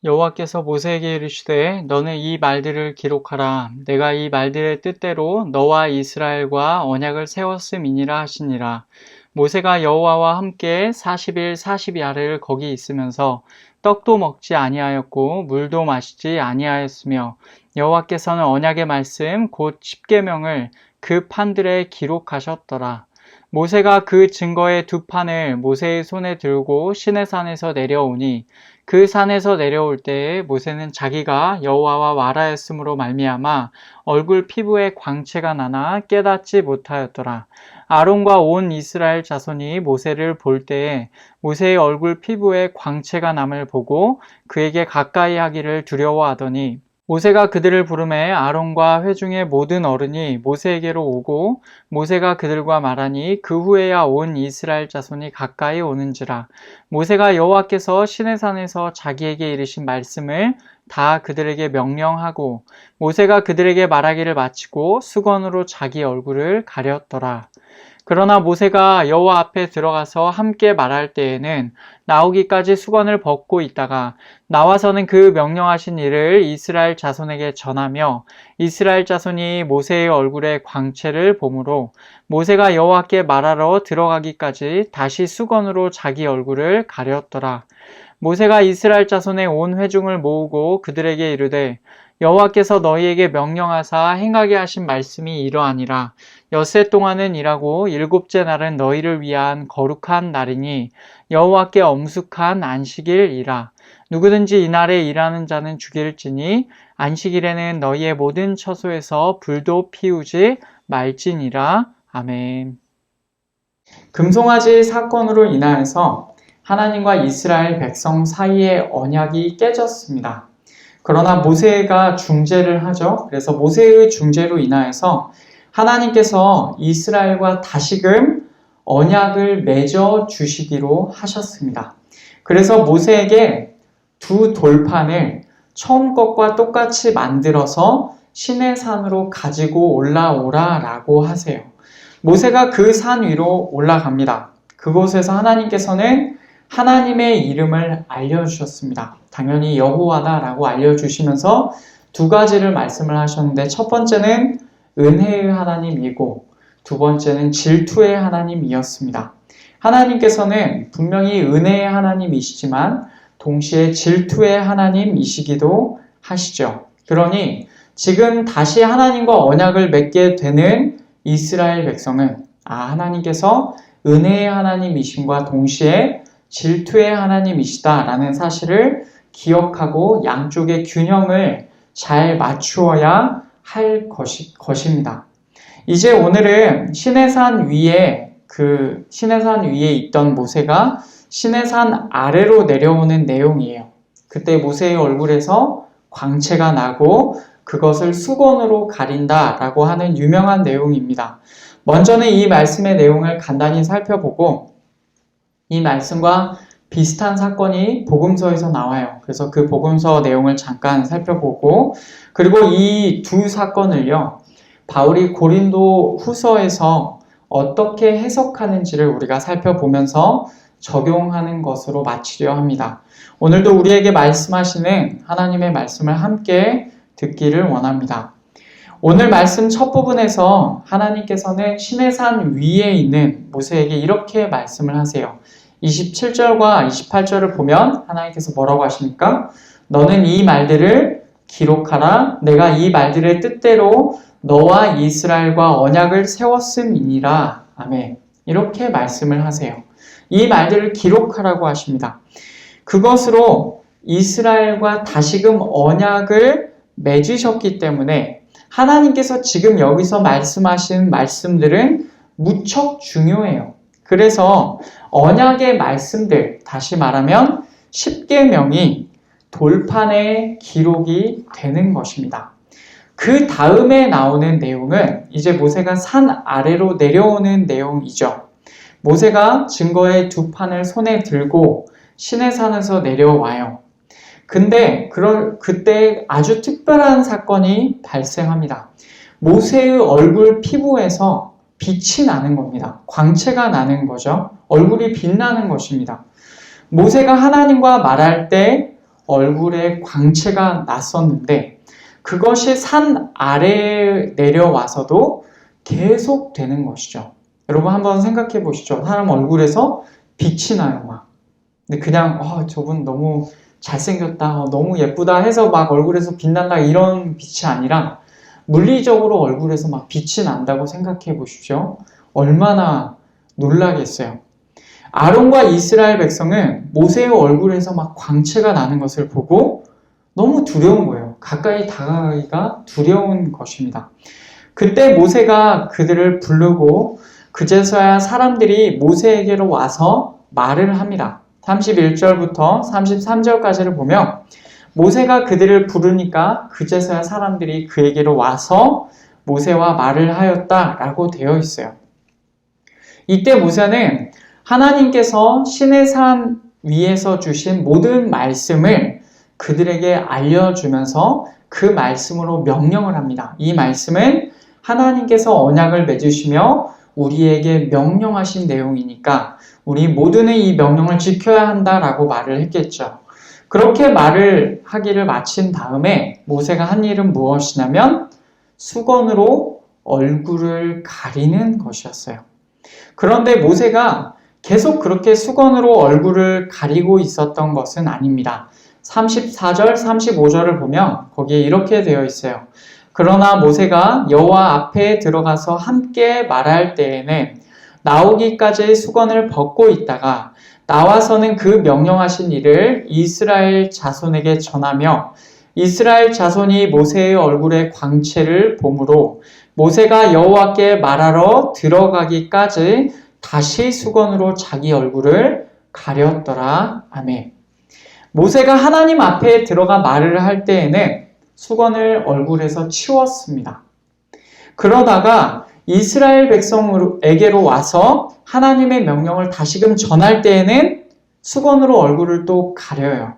여호와께서 모세에게 이르시되 너는 이 말들을 기록하라. 내가 이 말들의 뜻대로 너와 이스라엘과 언약을 세웠음이니라 하시니라. 모세가 여호와와 함께 40일 40야를 거기 있으면서 떡도 먹지 아니하였고 물도 마시지 아니하였으며 여호와께서는 언약의 말씀 곧 십계명을 그 판들에 기록하셨더라. 모세가 그 증거의 두 판을 모세의 손에 들고 시내산에서 내려오니 그 산에서 내려올 때에 모세는 자기가 여호와와 말하였으므로 말미암아 얼굴 피부에 광채가 나나 깨닫지 못하였더라. 아론과 온 이스라엘 자손이 모세를 볼 때에 모세의 얼굴 피부에 광채가 남을 보고 그에게 가까이 하기를 두려워하더니 모세가 그들을 부르매 아론과 회중의 모든 어른이 모세에게로 오고 모세가 그들과 말하니 그 후에야 온 이스라엘 자손이 가까이 오는지라. 모세가 여호와께서 시내산에서 자기에게 이르신 말씀을 다 그들에게 명령하고 모세가 그들에게 말하기를 마치고 수건으로 자기 얼굴을 가렸더라. 그러나 모세가 여호와 앞에 들어가서 함께 말할 때에는 나오기까지 수건을 벗고 있다가 나와서는 그 명령하신 일을 이스라엘 자손에게 전하며 이스라엘 자손이 모세의 얼굴에 광채를 보므로 모세가 여호와께 말하러 들어가기까지 다시 수건으로 자기 얼굴을 가렸더라. 모세가 이스라엘 자손의 온 회중을 모으고 그들에게 이르되 여호와께서 너희에게 명령하사 행하게 하신 말씀이 이러하니라. 엿새 동안은 일하고 일곱째 날은 너희를 위한 거룩한 날이니 여호와께 엄숙한 안식일이라. 누구든지 이날에 일하는 자는 죽일지니 안식일에는 너희의 모든 처소에서 불도 피우지 말지니라. 아멘. 금송아지 사건으로 인하여서 하나님과 이스라엘 백성 사이의 언약이 깨졌습니다. 그러나 모세가 중재를 하죠. 그래서 모세의 중재로 인하여서 하나님께서 이스라엘과 다시금 언약을 맺어 주시기로 하셨습니다. 그래서 모세에게 두 돌판을 처음 것과 똑같이 만들어서 시내산으로 가지고 올라오라 라고 하세요. 모세가 그 산 위로 올라갑니다. 그곳에서 하나님께서는 하나님의 이름을 알려주셨습니다. 당연히 여호와다라고 알려주시면서 두 가지를 말씀을 하셨는데 첫 번째는 은혜의 하나님이고 두 번째는 질투의 하나님이었습니다. 하나님께서는 분명히 은혜의 하나님이시지만 동시에 질투의 하나님이시기도 하시죠. 그러니 지금 다시 하나님과 언약을 맺게 되는 이스라엘 백성은 하나님께서 은혜의 하나님이심과 동시에 질투의 하나님이시다라는 사실을 기억하고 양쪽의 균형을 잘 맞추어야 할 것입니다. 이제 오늘은 시내산 위에 있던 모세가 시내산 아래로 내려오는 내용이에요. 그때 모세의 얼굴에서 광채가 나고 그것을 수건으로 가린다라고 하는 유명한 내용입니다. 먼저는 이 말씀의 내용을 간단히 살펴보고 이 말씀과 비슷한 사건이 복음서에서 나와요. 그래서 그 복음서 내용을 잠깐 살펴보고 그리고 이 두 사건을요. 바울이 고린도 후서에서 어떻게 해석하는지를 우리가 살펴보면서 적용하는 것으로 마치려 합니다. 오늘도 우리에게 말씀하시는 하나님의 말씀을 함께 듣기를 원합니다. 오늘 말씀 첫 부분에서 하나님께서는 시내산 위에 있는 모세에게 이렇게 말씀을 하세요. 27절과 28절을 보면 하나님께서 뭐라고 하십니까? 너는 이 말들을 기록하라. 내가 이 말들의 뜻대로 너와 이스라엘과 언약을 세웠음이니라. 아멘. 이렇게 말씀을 하세요. 이 말들을 기록하라고 하십니다. 그것으로 이스라엘과 다시금 언약을 맺으셨기 때문에 하나님께서 지금 여기서 말씀하신 말씀들은 무척 중요해요. 그래서 언약의 말씀들, 다시 말하면 십계명이 돌판에 기록이 되는 것입니다. 그 다음에 나오는 내용은 이제 모세가 산 아래로 내려오는 내용이죠. 모세가 증거의 두 판을 손에 들고 시내산에서 내려와요. 근데 그때 아주 특별한 사건이 발생합니다. 모세의 얼굴 피부에서 빛이 나는 겁니다. 광채가 나는 거죠. 얼굴이 빛나는 것입니다. 모세가 하나님과 말할 때 얼굴에 광채가 났었는데 그것이 산 아래에 내려와서도 계속 되는 것이죠. 여러분 한번 생각해 보시죠. 사람 얼굴에서 빛이 나요, 막. 근데 그냥 저분 너무 잘생겼다, 너무 예쁘다 해서 막 얼굴에서 빛난다 이런 빛이 아니라 물리적으로 얼굴에서 막 빛이 난다고 생각해 보십시오. 얼마나 놀라겠어요. 아론과 이스라엘 백성은 모세의 얼굴에서 막 광채가 나는 것을 보고 너무 두려운 거예요. 가까이 다가가기가 두려운 것입니다. 그때 모세가 그들을 부르고 그제서야 사람들이 모세에게로 와서 말을 합니다. 31절부터 33절까지를 보면 모세가 그들을 부르니까 그제서야 사람들이 그에게로 와서 모세와 말을 하였다라고 되어 있어요. 이때 모세는 하나님께서 시내 산 위에서 주신 모든 말씀을 그들에게 알려주면서 그 말씀으로 명령을 합니다. 이 말씀은 하나님께서 언약을 맺으시며 우리에게 명령하신 내용이니까 우리 모두는 이 명령을 지켜야 한다라고 말을 했겠죠. 그렇게 말을 하기를 마친 다음에 모세가 한 일은 무엇이냐면 수건으로 얼굴을 가리는 것이었어요. 그런데 모세가 계속 그렇게 수건으로 얼굴을 가리고 있었던 것은 아닙니다. 34절, 35절을 보면 거기에 이렇게 되어 있어요. 그러나 모세가 여호와 앞에 들어가서 함께 말할 때에는 나오기까지 수건을 벗고 있다가 나와서는 그 명령하신 일을 이스라엘 자손에게 전하며 이스라엘 자손이 모세의 얼굴에 광채를 보므로 모세가 여호와께 말하러 들어가기까지 다시 수건으로 자기 얼굴을 가렸더라. 아멘. 모세가 하나님 앞에 들어가 말을 할 때에는 수건을 얼굴에서 치웠습니다. 그러다가 이스라엘 백성에게로 와서 하나님의 명령을 다시금 전할 때에는 수건으로 얼굴을 또 가려요.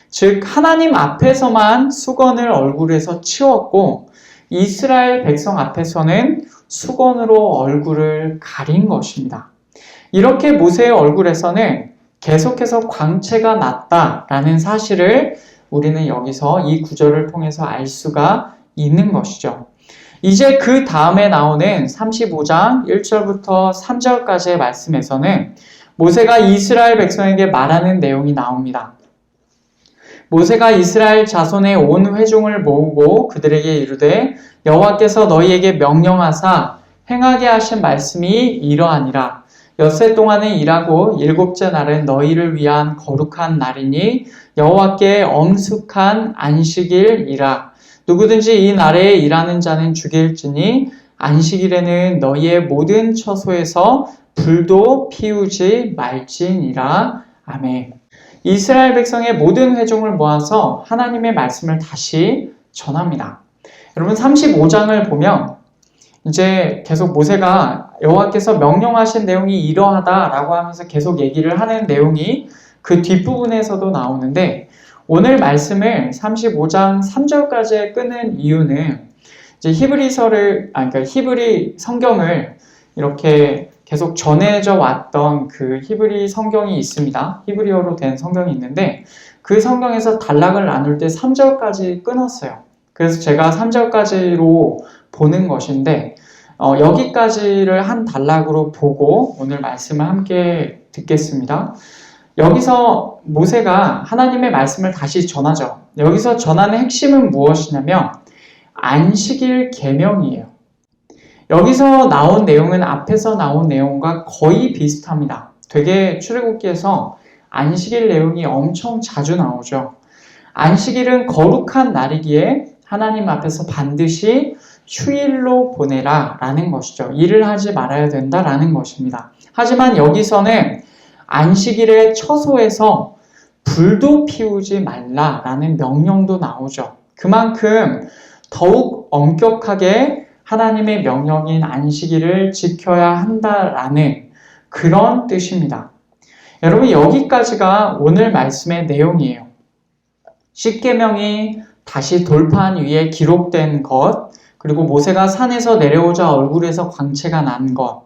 즉 하나님 앞에서만 수건을 얼굴에서 치웠고 이스라엘 백성 앞에서는 수건으로 얼굴을 가린 것입니다. 이렇게 모세의 얼굴에서는 계속해서 광채가 났다라는 사실을 우리는 여기서 이 구절을 통해서 알 수가 있는 것이죠. 이제 그 다음에 나오는 35장 1절부터 3절까지의 말씀에서는 모세가 이스라엘 백성에게 말하는 내용이 나옵니다. 모세가 이스라엘 자손의 온 회중을 모으고 그들에게 이르되 여호와께서 너희에게 명령하사 행하게 하신 말씀이 이러하니라. 엿새 동안은 일하고 일곱째 날은 너희를 위한 거룩한 날이니 여호와께 엄숙한 안식일이라. 누구든지 이 날에 일하는 자는 죽일지니 안식일에는 너희의 모든 처소에서 불도 피우지 말지니라. 아멘. 이스라엘 백성의 모든 회중을 모아서 하나님의 말씀을 다시 전합니다. 여러분 35장을 보면 이제 계속 모세가 여호와께서 명령하신 내용이 이러하다라고 하면서 계속 얘기를 하는 내용이 그 뒷부분에서도 나오는데 오늘 말씀을 35장 3절까지 끄는 이유는 이제 히브리 성경을 이렇게 계속 전해져 왔던 그 히브리 성경이 있습니다. 히브리어로 된 성경이 있는데 그 성경에서 단락을 나눌 때 3절까지 끊었어요. 그래서 제가 3절까지로 보는 것인데 여기까지를 한 단락으로 보고 오늘 말씀을 함께 듣겠습니다. 여기서 모세가 하나님의 말씀을 다시 전하죠. 여기서 전하는 핵심은 무엇이냐면 안식일 계명이에요. 여기서 나온 내용은 앞에서 나온 내용과 거의 비슷합니다. 되게 출애굽기에서 안식일 내용이 엄청 자주 나오죠. 안식일은 거룩한 날이기에 하나님 앞에서 반드시 휴일로 보내라 라는 것이죠. 일을 하지 말아야 된다라는 것입니다. 하지만 여기서는 안식일의 처소에서 불도 피우지 말라라는 명령도 나오죠. 그만큼 더욱 엄격하게 하나님의 명령인 안식일을 지켜야 한다라는 그런 뜻입니다. 여러분 여기까지가 오늘 말씀의 내용이에요. 십계명이 다시 돌판 위에 기록된 것, 그리고 모세가 산에서 내려오자 얼굴에서 광채가 난 것,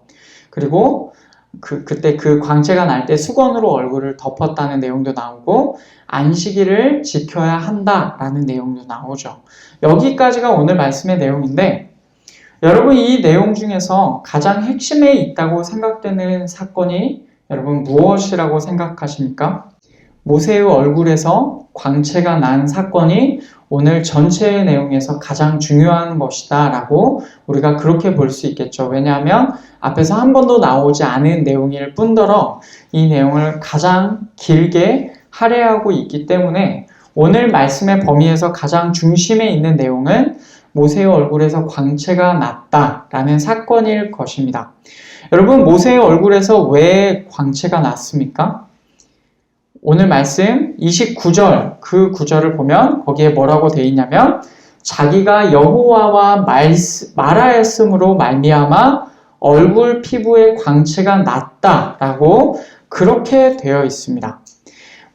그리고 그때 그 광채가 날 때 수건으로 얼굴을 덮었다는 내용도 나오고 안식일을 지켜야 한다라는 내용도 나오죠. 여기까지가 오늘 말씀의 내용인데 여러분 이 내용 중에서 가장 핵심에 있다고 생각되는 사건이 여러분 무엇이라고 생각하십니까? 모세의 얼굴에서 광채가 난 사건이 오늘 전체의 내용에서 가장 중요한 것이다 라고 우리가 그렇게 볼 수 있겠죠. 왜냐하면 앞에서 한 번도 나오지 않은 내용일 뿐더러 이 내용을 가장 길게 할애하고 있기 때문에 오늘 말씀의 범위에서 가장 중심에 있는 내용은 모세의 얼굴에서 광채가 났다라는 사건일 것입니다. 여러분 모세의 얼굴에서 왜 광채가 났습니까? 오늘 말씀 29절 그 구절을 보면 거기에 뭐라고 되어 있냐면 자기가 여호와와 말하였으므로 말미암아 얼굴 피부에 광채가 났다라고 그렇게 되어 있습니다.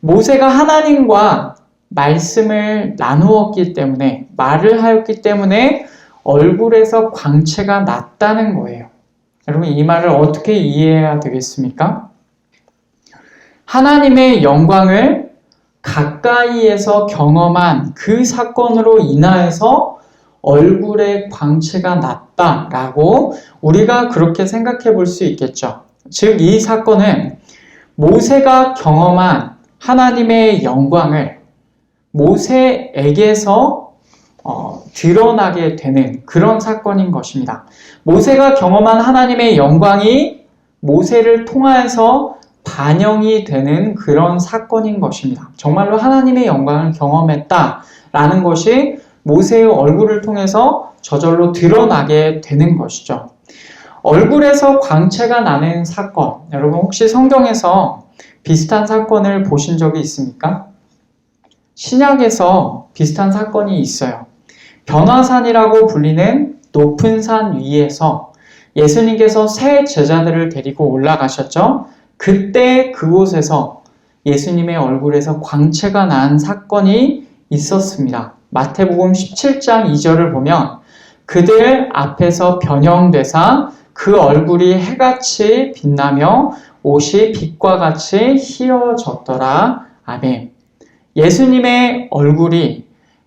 모세가 하나님과 말씀을 나누었기 때문에 말을 하였기 때문에 얼굴에서 광채가 났다는 거예요. 여러분 이 말을 어떻게 이해해야 되겠습니까? 하나님의 영광을 가까이에서 경험한 그 사건으로 인하여서 얼굴에 광채가 났다라고 우리가 그렇게 생각해 볼 수 있겠죠. 즉 이 사건은 모세가 경험한 하나님의 영광을 모세에게서 드러나게 되는 그런 사건인 것입니다. 모세가 경험한 하나님의 영광이 모세를 통하여서 반영이 되는 그런 사건인 것입니다. 정말로 하나님의 영광을 경험했다라는 것이 모세의 얼굴을 통해서 저절로 드러나게 되는 것이죠. 얼굴에서 광채가 나는 사건, 여러분 혹시 성경에서 비슷한 사건을 보신 적이 있습니까? 신약에서 비슷한 사건이 있어요. 변화산이라고 불리는 높은 산 위에서 예수님께서 세 제자들을 데리고 올라가셨죠. 그때 그곳에서 예수님의 얼굴에서 광채가 난 사건이 있었습니다. 마태복음 17장 2절을 보면 그들 앞에서 변형되사 그 얼굴이 해같이 빛나며 옷이 빛과 같이 희어졌더라. 아멘. 예수님의 얼굴이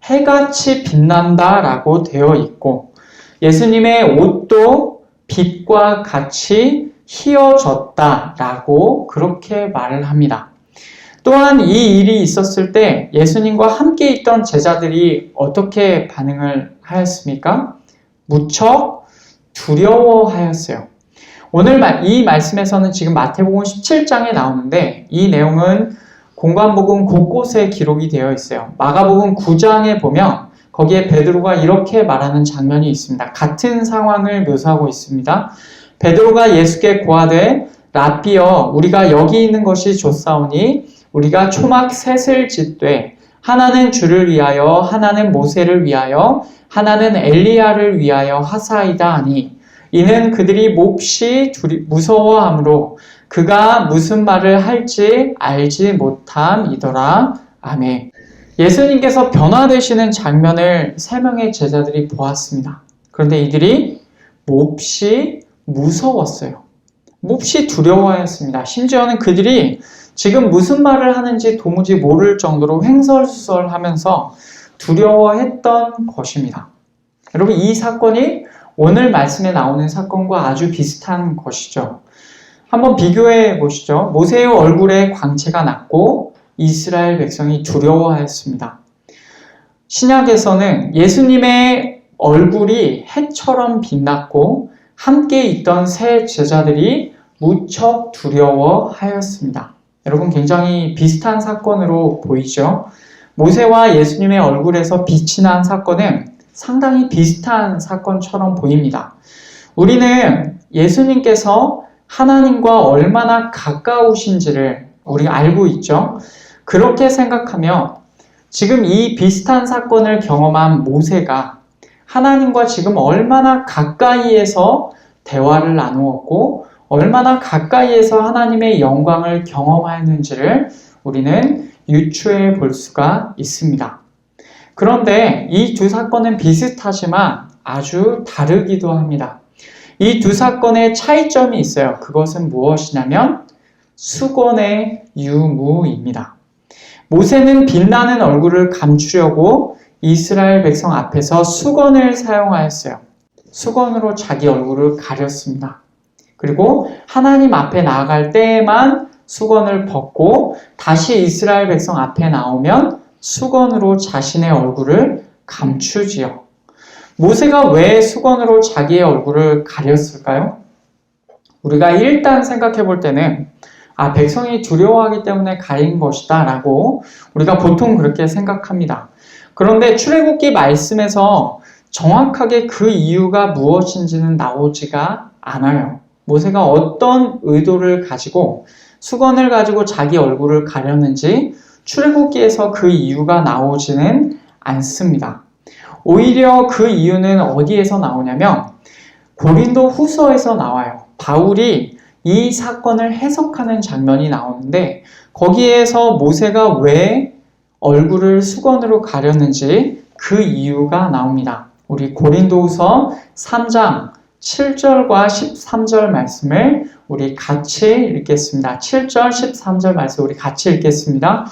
해같이 빛난다라고 되어 있고 예수님의 옷도 빛과 같이 희어졌다라고 그렇게 말을 합니다. 또한 이 일이 있었을 때 예수님과 함께 있던 제자들이 어떻게 반응을 하였습니까? 무척 두려워하였어요. 오늘 이 말씀에서는 지금 마태복음 17장에 나오는데 이 내용은 공관복음 곳곳에 기록이 되어 있어요. 마가복음 9장에 보면 거기에 베드로가 이렇게 말하는 장면이 있습니다. 같은 상황을 묘사하고 있습니다. 베드로가 예수께 고하되 라삐여 우리가 여기 있는 것이 좋사오니 우리가 초막 셋을 짓되 하나는 주를 위하여 하나는 모세를 위하여 하나는 엘리야를 위하여 하사이다 하니 이는 그들이 몹시 무서워하므로 그가 무슨 말을 할지 알지 못함이더라. 아멘. 예수님께서 변화되시는 장면을 세 명의 제자들이 보았습니다. 그런데 이들이 몹시 무서웠어요. 몹시 두려워했습니다. 심지어는 그들이 지금 무슨 말을 하는지 도무지 모를 정도로 횡설수설하면서 두려워했던 것입니다. 여러분 이 사건이 오늘 말씀에 나오는 사건과 아주 비슷한 것이죠. 한번 비교해 보시죠. 모세의 얼굴에 광채가 났고 이스라엘 백성이 두려워하였습니다. 신약에서는 예수님의 얼굴이 해처럼 빛났고 함께 있던 세 제자들이 무척 두려워하였습니다. 여러분 굉장히 비슷한 사건으로 보이죠? 모세와 예수님의 얼굴에서 빛이 난 사건은 상당히 비슷한 사건처럼 보입니다. 우리는 예수님께서 하나님과 얼마나 가까우신지를 우리가 알고 있죠. 그렇게 생각하며 지금 이 비슷한 사건을 경험한 모세가 하나님과 지금 얼마나 가까이에서 대화를 나누었고 얼마나 가까이에서 하나님의 영광을 경험하였는지를 우리는 유추해 볼 수가 있습니다. 그런데 이 두 사건은 비슷하지만 아주 다르기도 합니다. 이 두 사건의 차이점이 있어요. 그것은 무엇이냐면 수건의 유무입니다. 모세는 빛나는 얼굴을 감추려고 이스라엘 백성 앞에서 수건을 사용하였어요. 수건으로 자기 얼굴을 가렸습니다. 그리고 하나님 앞에 나아갈 때에만 수건을 벗고 다시 이스라엘 백성 앞에 나오면 수건으로 자신의 얼굴을 감추지요. 모세가 왜 수건으로 자기의 얼굴을 가렸을까요? 우리가 일단 생각해 볼 때는 백성이 두려워하기 때문에 가린 것이다 라고 우리가 보통 그렇게 생각합니다. 그런데 출애굽기 말씀에서 정확하게 그 이유가 무엇인지는 나오지가 않아요. 모세가 어떤 의도를 가지고 수건을 가지고 자기 얼굴을 가렸는지 출애굽기에서 그 이유가 나오지는 않습니다. 오히려 그 이유는 어디에서 나오냐면 고린도 후서에서 나와요. 바울이 이 사건을 해석하는 장면이 나오는데 거기에서 모세가 왜 얼굴을 수건으로 가렸는지 그 이유가 나옵니다. 우리 고린도후서 3장 7절과 13절 말씀을 우리 같이 읽겠습니다. 7절, 13절 말씀 우리 같이 읽겠습니다.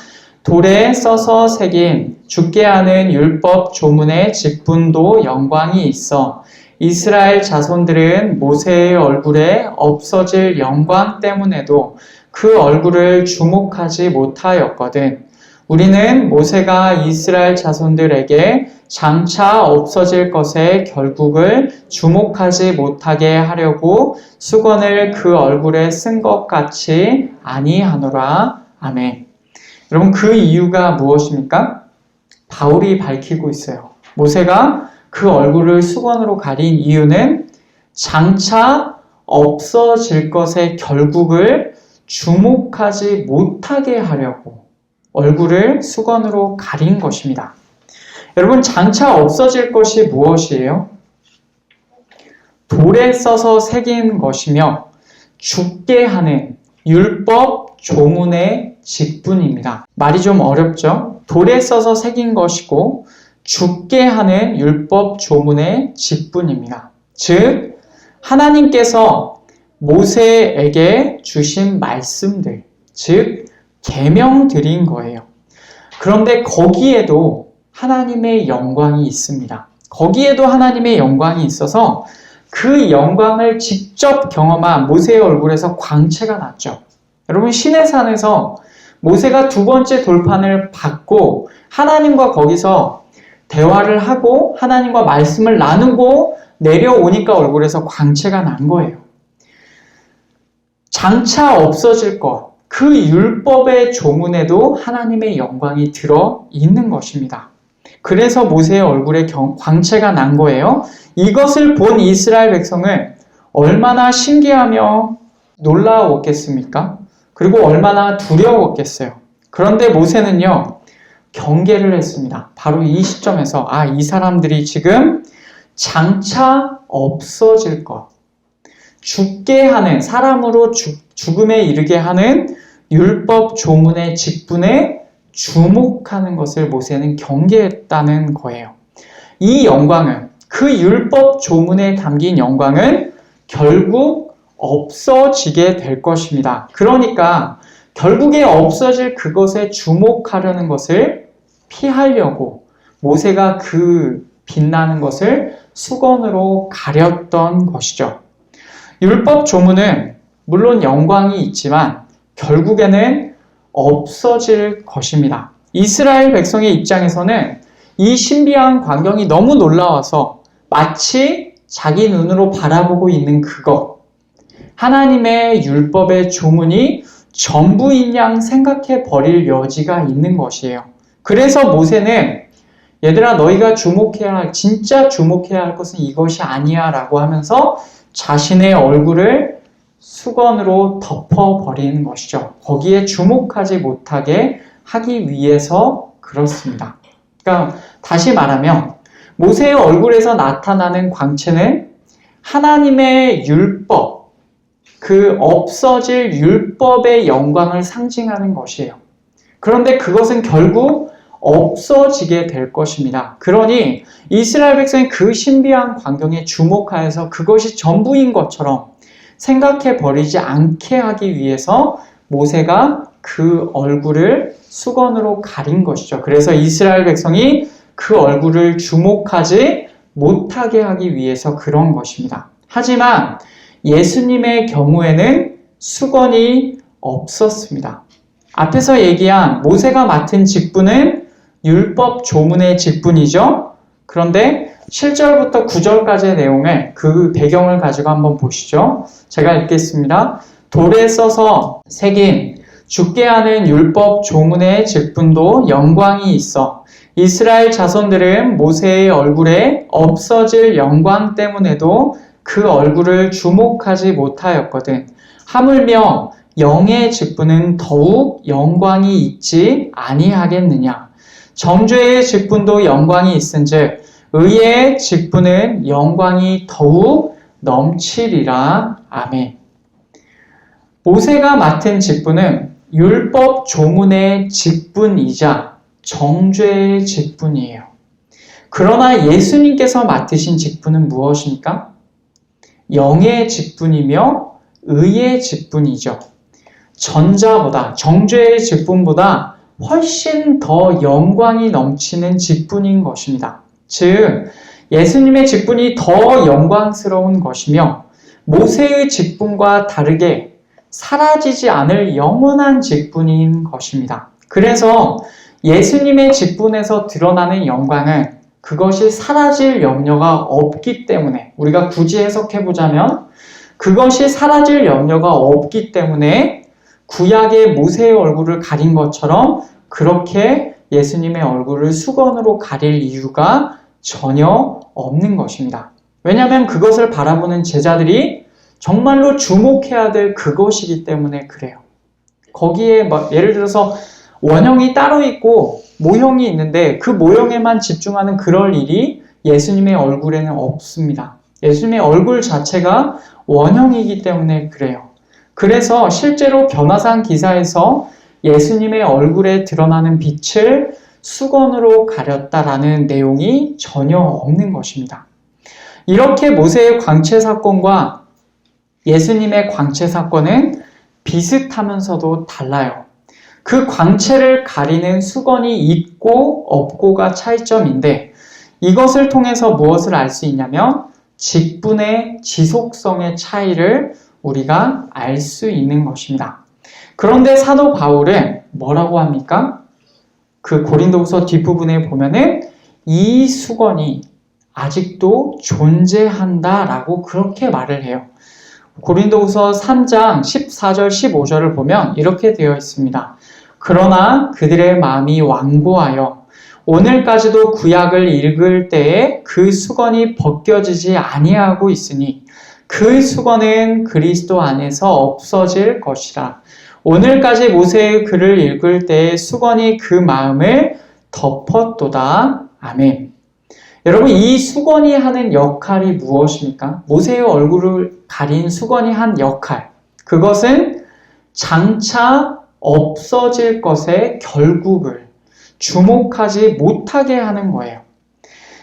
돌에 써서 새긴 죽게 하는 율법 조문의 직분도 영광이 있어 이스라엘 자손들은 모세의 얼굴에 없어질 영광 때문에도 그 얼굴을 주목하지 못하였거든. 우리는 모세가 이스라엘 자손들에게 장차 없어질 것에 결국을 주목하지 못하게 하려고 수건을 그 얼굴에 쓴 것 같이 아니하노라. 아멘. 여러분 그 이유가 무엇입니까? 바울이 밝히고 있어요. 모세가 그 얼굴을 수건으로 가린 이유는 장차 없어질 것의 결국을 주목하지 못하게 하려고 얼굴을 수건으로 가린 것입니다. 여러분 장차 없어질 것이 무엇이에요? 돌에 써서 새긴 것이며 죽게 하는 율법 조문의 직분입니다. 말이 좀 어렵죠? 돌에 써서 새긴 것이고 죽게 하는 율법 조문의 직분입니다. 즉 하나님께서 모세에게 주신 말씀들, 즉 계명드린 거예요. 그런데 거기에도 하나님의 영광이 있습니다. 거기에도 하나님의 영광이 있어서 그 영광을 직접 경험한 모세의 얼굴에서 광채가 났죠. 여러분 시내산에서 모세가 두 번째 돌판을 받고 하나님과 거기서 대화를 하고 하나님과 말씀을 나누고 내려오니까 얼굴에서 광채가 난 거예요. 장차 없어질 것, 그 율법의 조문에도 하나님의 영광이 들어 있는 것입니다. 그래서 모세의 얼굴에 광채가 난 거예요. 이것을 본 이스라엘 백성은 얼마나 신기하며 놀라웠겠습니까? 그리고 얼마나 두려웠겠어요. 그런데 모세는요, 경계를 했습니다. 바로 이 시점에서 이 사람들이 지금 장차 없어질 것, 죽게 하는, 사람으로 죽음에 이르게 하는 율법 조문의 직분에 주목하는 것을 모세는 경계했다는 거예요. 이 영광은, 그 율법 조문에 담긴 영광은 결국 없어지게 될 것입니다. 그러니까 결국에 없어질 그것에 주목하려는 것을 피하려고 모세가 그 빛나는 것을 수건으로 가렸던 것이죠. 율법 조문은 물론 영광이 있지만 결국에는 없어질 것입니다. 이스라엘 백성의 입장에서는 이 신비한 광경이 너무 놀라워서 마치 자기 눈으로 바라보고 있는 그것, 하나님의 율법의 조문이 전부인 양 생각해 버릴 여지가 있는 것이에요. 그래서 모세는 얘들아 너희가 진짜 주목해야 할 것은 이것이 아니야 라고 하면서 자신의 얼굴을 수건으로 덮어버리는 것이죠. 거기에 주목하지 못하게 하기 위해서 그렇습니다. 그러니까 다시 말하면 모세의 얼굴에서 나타나는 광채는 하나님의 율법, 그 없어질 율법의 영광을 상징하는 것이에요. 그런데 그것은 결국 없어지게 될 것입니다. 그러니 이스라엘 백성이 그 신비한 광경에 주목하여서 그것이 전부인 것처럼 생각해 버리지 않게 하기 위해서 모세가 그 얼굴을 수건으로 가린 것이죠. 그래서 이스라엘 백성이 그 얼굴을 주목하지 못하게 하기 위해서 그런 것입니다. 하지만 예수님의 경우에는 수건이 없었습니다. 앞에서 얘기한 모세가 맡은 직분은 율법 조문의 직분이죠. 그런데 7절부터 9절까지의 내용을 그 배경을 가지고 한번 보시죠. 제가 읽겠습니다. 돌에 써서 새긴 죽게 하는 율법 조문의 직분도 영광이 있어 이스라엘 자손들은 모세의 얼굴에 없어질 영광 때문에도 그 얼굴을 주목하지 못하였거든. 하물며 영의 직분은 더욱 영광이 있지 아니하겠느냐. 정죄의 직분도 영광이 있은즉 의의 직분은 영광이 더욱 넘치리라. 아멘. 모세가 맡은 직분은 율법 조문의 직분이자 정죄의 직분이에요. 그러나 예수님께서 맡으신 직분은 무엇입니까? 영의 직분이며 의의 직분이죠. 전자보다, 정죄의 직분보다 훨씬 더 영광이 넘치는 직분인 것입니다. 즉, 예수님의 직분이 더 영광스러운 것이며 모세의 직분과 다르게 사라지지 않을 영원한 직분인 것입니다. 그래서 예수님의 직분에서 드러나는 영광은 그것이 사라질 염려가 없기 때문에, 우리가 굳이 해석해보자면 그것이 사라질 염려가 없기 때문에 구약의 모세의 얼굴을 가린 것처럼 그렇게 예수님의 얼굴을 수건으로 가릴 이유가 전혀 없는 것입니다. 왜냐하면 그것을 바라보는 제자들이 정말로 주목해야 될 그것이기 때문에 그래요. 거기에 예를 들어서 원형이 따로 있고 모형이 있는데 그 모형에만 집중하는 그럴 일이 예수님의 얼굴에는 없습니다. 예수님의 얼굴 자체가 원형이기 때문에 그래요. 그래서 실제로 변화산 기사에서 예수님의 얼굴에 드러나는 빛을 수건으로 가렸다라는 내용이 전혀 없는 것입니다. 이렇게 모세의 광채 사건과 예수님의 광채 사건은 비슷하면서도 달라요. 그 광채를 가리는 수건이 있고 없고가 차이점인데 이것을 통해서 무엇을 알 수 있냐면 직분의 지속성의 차이를 우리가 알 수 있는 것입니다. 그런데 사도 바울은 뭐라고 합니까? 그 고린도후서 뒷부분에 보면은 이 수건이 아직도 존재한다라고 그렇게 말을 해요. 고린도후서 3장 14절 15절을 보면 이렇게 되어 있습니다. 그러나 그들의 마음이 완고하여 오늘까지도 구약을 읽을 때에 그 수건이 벗겨지지 아니하고 있으니 그 수건은 그리스도 안에서 없어질 것이라. 오늘까지 모세의 글을 읽을 때에 수건이 그 마음을 덮었도다. 아멘. 여러분, 이 수건이 하는 역할이 무엇입니까? 모세의 얼굴을 가린 수건이 한 역할. 그것은 장차 없어질 것의 결국을 주목하지 못하게 하는 거예요.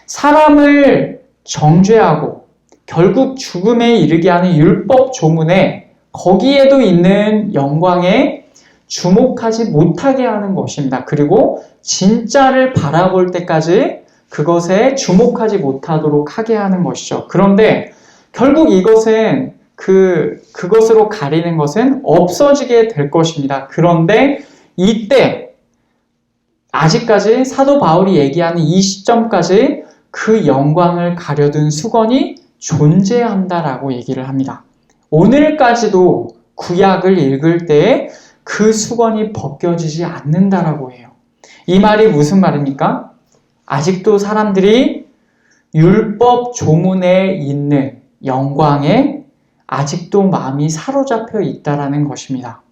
사람을 정죄하고 결국 죽음에 이르게 하는 율법 조문에 거기에도 있는 영광에 주목하지 못하게 하는 것입니다. 그리고 진짜를 바라볼 때까지 그것에 주목하지 못하도록 하게 하는 것이죠. 그런데 결국 이것은 그것으로 가리는 것은 없어지게 될 것입니다. 그런데 이때 아직까지 사도 바울이 얘기하는 이 시점까지 그 영광을 가려둔 수건이 존재한다라고 얘기를 합니다. 오늘까지도 구약을 읽을 때에 그 수건이 벗겨지지 않는다라고 해요. 이 말이 무슨 말입니까? 아직도 사람들이 율법 조문에 있는 영광에 아직도 마음이 사로잡혀 있다라는 것입니다.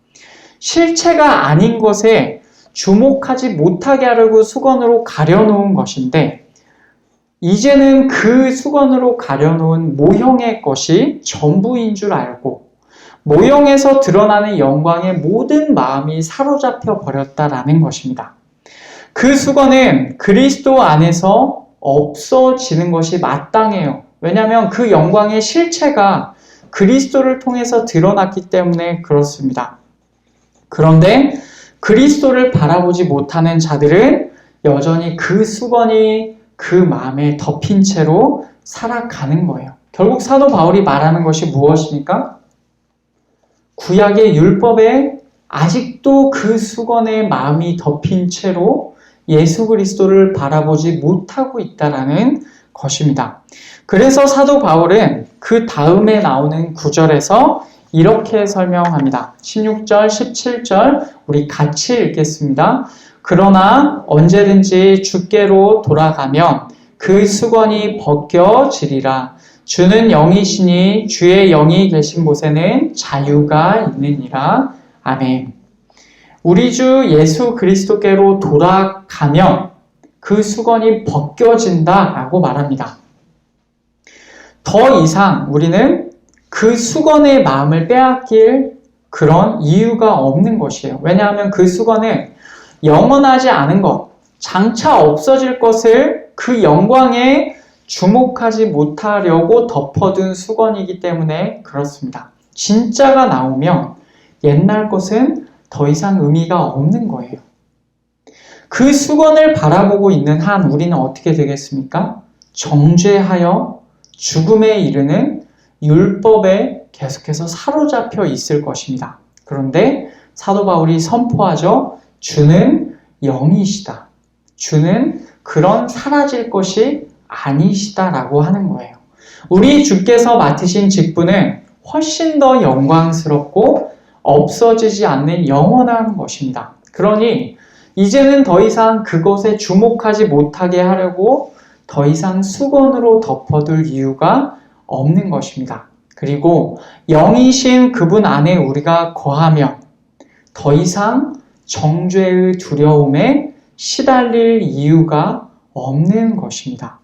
실체가 아닌 것에 주목하지 못하게 하려고 수건으로 가려놓은 것인데 이제는 그 수건으로 가려놓은 모형의 것이 전부인 줄 알고 모형에서 드러나는 영광에 모든 마음이 사로잡혀 버렸다라는 것입니다. 그 수건은 그리스도 안에서 없어지는 것이 마땅해요. 왜냐하면 그 영광의 실체가 그리스도를 통해서 드러났기 때문에 그렇습니다. 그런데 그리스도를 바라보지 못하는 자들은 여전히 그 수건이 그 마음에 덮인 채로 살아가는 거예요. 결국 사도 바울이 말하는 것이 무엇입니까? 구약의 율법에 아직도 그 수건의 마음이 덮인 채로 예수 그리스도를 바라보지 못하고 있다는 것입니다. 그래서 사도 바울은 그 다음에 나오는 구절에서 이렇게 설명합니다. 16절, 17절 우리 같이 읽겠습니다. 그러나 언제든지 주께로 돌아가면 그 수건이 벗겨지리라. 주는 영이시니 주의 영이 계신 곳에는 자유가 있느니라. 아멘. 우리 주 예수 그리스도께로 돌아가면 그 수건이 벗겨진다라고 말합니다. 더 이상 우리는 그 수건의 마음을 빼앗길 그런 이유가 없는 것이에요. 왜냐하면 그 수건은 영원하지 않은 것, 장차 없어질 것을 그 영광에 주목하지 못하려고 덮어둔 수건이기 때문에 그렇습니다. 진짜가 나오면 옛날 것은 더 이상 의미가 없는 거예요. 그 수건을 바라보고 있는 한 우리는 어떻게 되겠습니까? 정죄하여 죽음에 이르는 율법에 계속해서 사로잡혀 있을 것입니다. 그런데 사도 바울이 선포하죠. 주는 영이시다. 주는 그런 사라질 것이 아니시다라고 하는 거예요. 우리 주께서 맡으신 직분은 훨씬 더 영광스럽고 없어지지 않는 영원한 것입니다. 그러니 이제는 더 이상 그것에 주목하지 못하게 하려고 더 이상 수건으로 덮어둘 이유가 없는 것입니다. 그리고 영이신 그분 안에 우리가 거하면 더 이상 정죄의 두려움에 시달릴 이유가 없는 것입니다.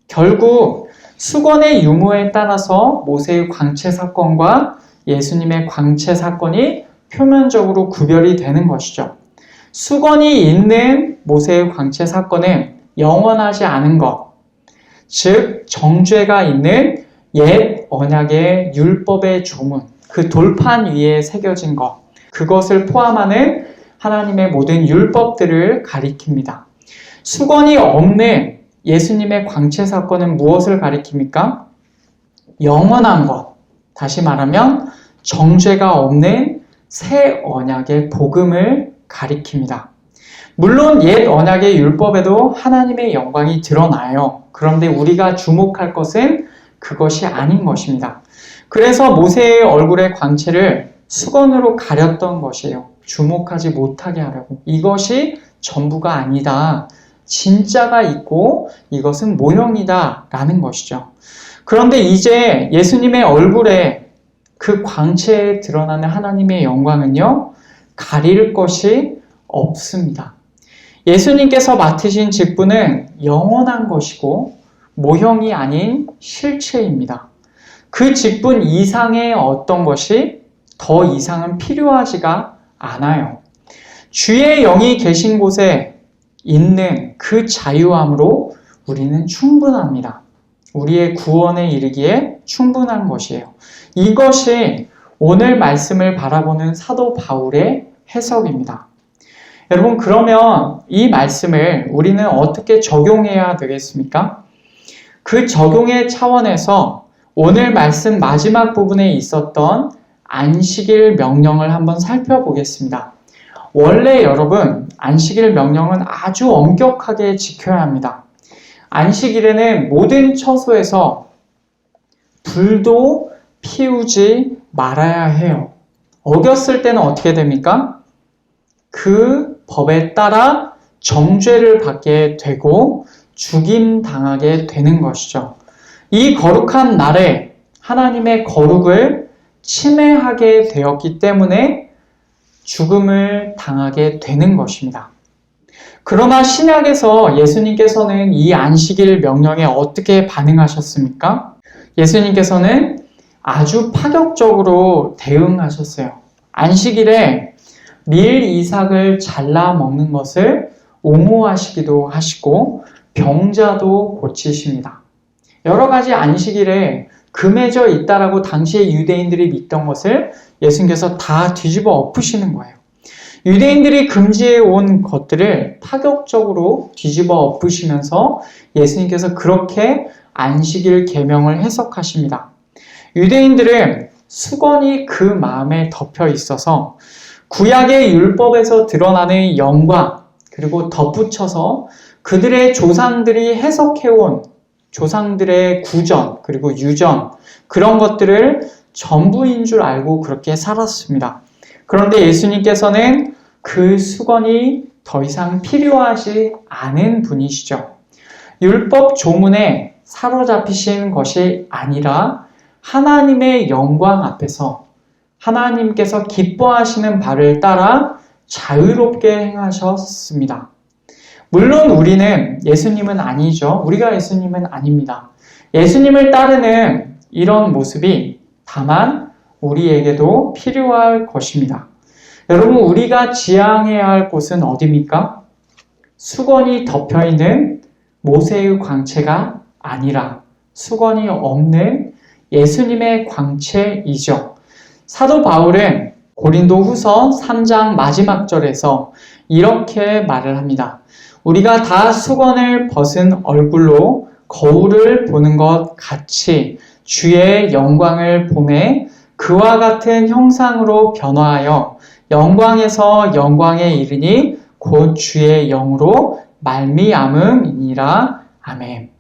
결국 수건의 유무에 따라서 모세의 광채 사건과 예수님의 광채 사건이 표면적으로 구별이 되는 것이죠. 수건이 있는 모세의 광채 사건은 영원하지 않은 것, 즉 정죄가 있는 옛 언약의 율법의 조문, 그 돌판 위에 새겨진 것, 그것을 포함하는 하나님의 모든 율법들을 가리킵니다. 수건이 없는 예수님의 광채 사건은 무엇을 가리킵니까? 영원한 것, 다시 말하면 정죄가 없는 새 언약의 복음을 가리킵니다. 물론 옛 언약의 율법에도 하나님의 영광이 드러나요. 그런데 우리가 주목할 것은 그것이 아닌 것입니다. 그래서 모세의 얼굴의 광채를 수건으로 가렸던 것이에요. 주목하지 못하게 하려고. 이것이 전부가 아니다. 진짜가 있고 이것은 모형이다 라는 것이죠. 그런데 이제 예수님의 얼굴에 그 광채에 드러나는 하나님의 영광은요, 가릴 것이 없습니다. 예수님께서 맡으신 직분은 영원한 것이고 모형이 아닌 실체입니다. 그 직분 이상의 어떤 것이 더 이상은 필요하지가 않아요. 주의 영이 계신 곳에 있는 그 자유함으로 우리는 충분합니다. 우리의 구원에 이르기에 충분한 것이에요. 이것이 오늘 말씀을 바라보는 사도 바울의 해석입니다. 여러분, 그러면 이 말씀을 우리는 어떻게 적용해야 되겠습니까? 그 적용의 차원에서 오늘 말씀 마지막 부분에 있었던 안식일 명령을 한번 살펴보겠습니다. 원래 여러분, 안식일 명령은 아주 엄격하게 지켜야 합니다. 안식일에는 모든 처소에서 불도 피우지 말아야 해요. 어겼을 때는 어떻게 됩니까? 그 법에 따라 정죄를 받게 되고 죽임당하게 되는 것이죠. 이 거룩한 날에 하나님의 거룩을 침해하게 되었기 때문에 죽음을 당하게 되는 것입니다. 그러나 신약에서 예수님께서는 이 안식일 명령에 어떻게 반응하셨습니까? 예수님께서는 아주 파격적으로 대응하셨어요. 안식일에 밀 이삭을 잘라 먹는 것을 옹호하시기도 하시고 병자도 고치십니다. 여러 가지 안식일에 금해져 있다라고 당시의 유대인들이 믿던 것을 예수님께서 다 뒤집어 엎으시는 거예요. 유대인들이 금지해 온 것들을 파격적으로 뒤집어 엎으시면서 예수님께서 그렇게 안식일 계명을 해석하십니다. 유대인들은 수건이 그 마음에 덮여 있어서 구약의 율법에서 드러나는 영광, 그리고 덧붙여서 그들의 조상들이 해석해온 조상들의 구전, 그리고 유전, 그런 것들을 전부인 줄 알고 그렇게 살았습니다. 그런데 예수님께서는 그 수건이 더 이상 필요하지 않은 분이시죠. 율법 조문에 사로잡히신 것이 아니라 하나님의 영광 앞에서 하나님께서 기뻐하시는 바를 따라 자유롭게 행하셨습니다. 물론 우리는 예수님은 아니죠. 우리가 예수님은 아닙니다. 예수님을 따르는 이런 모습이 다만 우리에게도 필요할 것입니다. 여러분, 우리가 지향해야 할 곳은 어디입니까? 수건이 덮여있는 모세의 광채가 아니라 수건이 없는 예수님의 광채이죠. 사도 바울은 고린도 후서 3장 마지막 절에서 이렇게 말을 합니다. 우리가 다 수건을 벗은 얼굴로 거울을 보는 것 같이 주의 영광을 보매 그와 같은 형상으로 변화하여 영광에서 영광에 이르니 곧 주의 영으로 말미암음이니라. 아멘.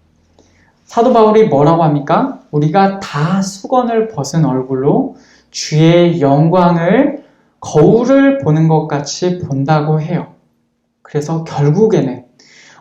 사도 바울이 뭐라고 합니까? 우리가 다 수건을 벗은 얼굴로 주의 영광을 거울을 보는 것 같이 본다고 해요. 그래서 결국에는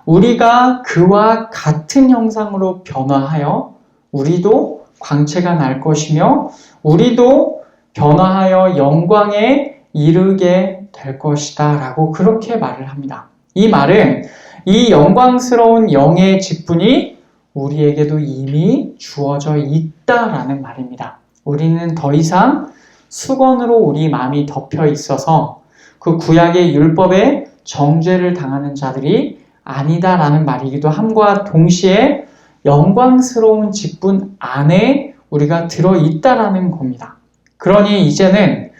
우리가 그와 같은 형상으로 변화하여 우리도 광채가 날 것이며 우리도 변화하여 영광에 이르게 될 것이다 라고 그렇게 말을 합니다. 이 말은 이 영광스러운 영의 직분이 우리에게도 이미 주어져 있다라는 말입니다. 우리는 더 이상 수건으로 우리 마음이 덮여 있어서 그 구약의 율법에 정죄를 당하는 자들이 아니다라는 말이기도 함과 동시에 영광스러운 직분 안에 우리가 들어있다라는 겁니다. 그러니 이제는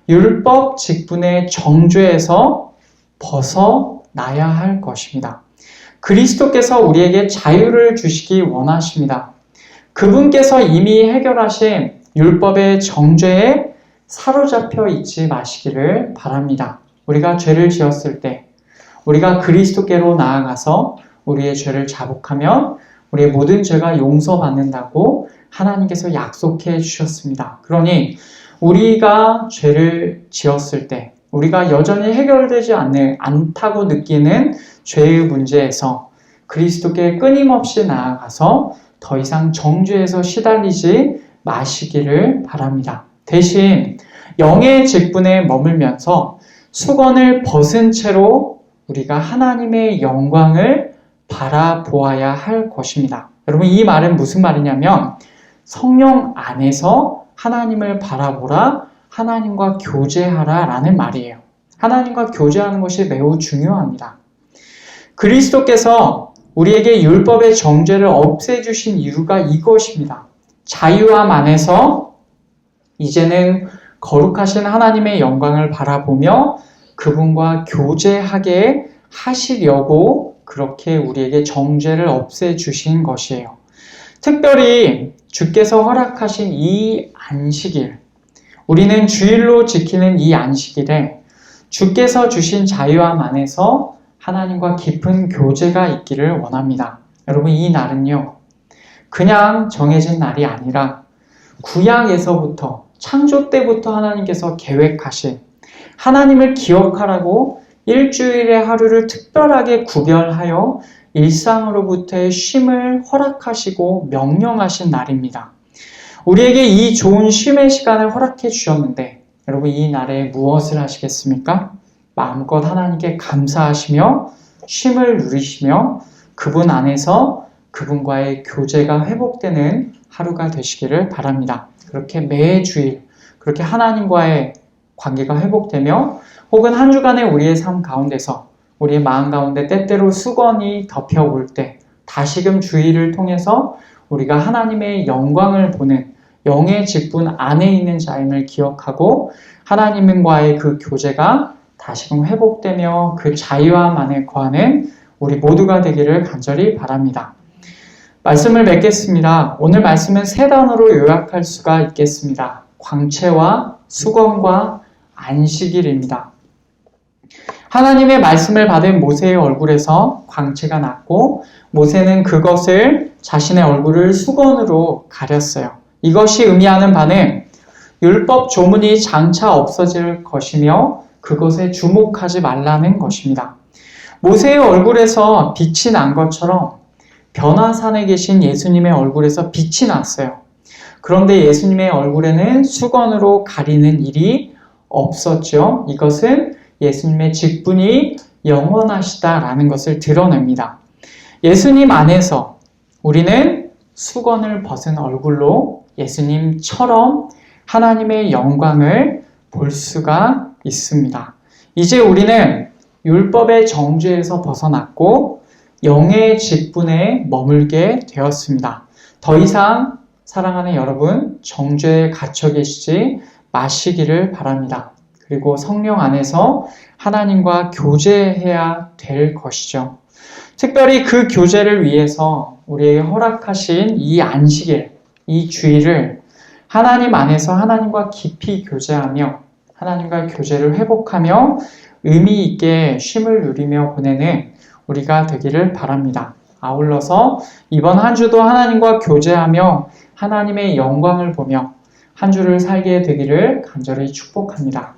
율법 직분의 정죄에서 벗어나야 할 것입니다. 그리스도께서 우리에게 자유를 주시기 원하십니다. 그분께서 이미 해결하신 율법의 정죄에 사로잡혀 있지 마시기를 바랍니다. 우리가 죄를 지었을 때 우리가 그리스도께로 나아가서 우리의 죄를 자복하면 우리의 모든 죄가 용서받는다고 하나님께서 약속해 주셨습니다. 그러니 우리가 죄를 지었을 때 우리가 여전히 해결되지 않다고 느끼는 죄의 문제에서 그리스도께 끊임없이 나아가서 더 이상 정죄에서 시달리지 마시기를 바랍니다. 대신 영의 직분에 머물면서 수건을 벗은 채로 우리가 하나님의 영광을 바라보아야 할 것입니다. 여러분, 이 말은 무슨 말이냐면 성령 안에서 하나님을 바라보라, 하나님과 교제하라 라는 말이에요. 하나님과 교제하는 것이 매우 중요합니다. 그리스도께서 우리에게 율법의 정죄를 없애주신 이유가 이것입니다. 자유함 안에서 이제는 거룩하신 하나님의 영광을 바라보며 그분과 교제하게 하시려고 그렇게 우리에게 정죄를 없애주신 것이에요. 특별히 주께서 허락하신 이 안식일, 우리는 주일로 지키는 이 안식일에 주께서 주신 자유함 안에서 하나님과 깊은 교제가 있기를 원합니다. 여러분, 이 날은요, 그냥 정해진 날이 아니라 구약에서부터 창조 때부터 하나님께서 계획하신 하나님을 기억하라고 일주일의 하루를 특별하게 구별하여 일상으로부터의 쉼을 허락하시고 명령하신 날입니다. 우리에게 이 좋은 쉼의 시간을 허락해 주셨는데 여러분, 이 날에 무엇을 하시겠습니까? 마음껏 하나님께 감사하시며 쉼을 누리시며 그분 안에서 그분과의 교제가 회복되는 하루가 되시기를 바랍니다. 그렇게 매주일 그렇게 하나님과의 관계가 회복되며 혹은 한 주간의 우리의 삶 가운데서 우리의 마음 가운데 때때로 수건이 덮여올 때 다시금 주의를 통해서 우리가 하나님의 영광을 보는 영의 직분 안에 있는 자임을 기억하고 하나님과의 그 교제가 다시금 회복되며 그 자유함 안에 거하는 우리 모두가 되기를 간절히 바랍니다. 말씀을 맺겠습니다. 오늘 말씀은 세 단어로 요약할 수가 있겠습니다. 광채와 수건과 안식일입니다. 하나님의 말씀을 받은 모세의 얼굴에서 광채가 났고 모세는 그것을 자신의 얼굴을 수건으로 가렸어요. 이것이 의미하는 바는 율법 조문이 장차 없어질 것이며 그것에 주목하지 말라는 것입니다. 모세의 얼굴에서 빛이 난 것처럼 변화산에 계신 예수님의 얼굴에서 빛이 났어요. 그런데 예수님의 얼굴에는 수건으로 가리는 일이 없었죠. 이것은 예수님의 직분이 영원하시다라는 것을 드러냅니다. 예수님 안에서 우리는 수건을 벗은 얼굴로 예수님처럼 하나님의 영광을 볼 수가 있습니다. 이제 우리는 율법의 정죄에서 벗어났고 영의 직분에 머물게 되었습니다. 더 이상 사랑하는 여러분, 정죄에 갇혀 계시지 마시기를 바랍니다. 그리고 성령 안에서 하나님과 교제해야 될 것이죠. 특별히 그 교제를 위해서 우리에게 허락하신 이 안식일, 이 주일을 하나님 안에서 하나님과 깊이 교제하며 하나님과 교제를 회복하며 의미 있게 쉼을 누리며 보내는 우리가 되기를 바랍니다. 아울러서 이번 한 주도 하나님과 교제하며 하나님의 영광을 보며 한 주를 살게 되기를 간절히 축복합니다.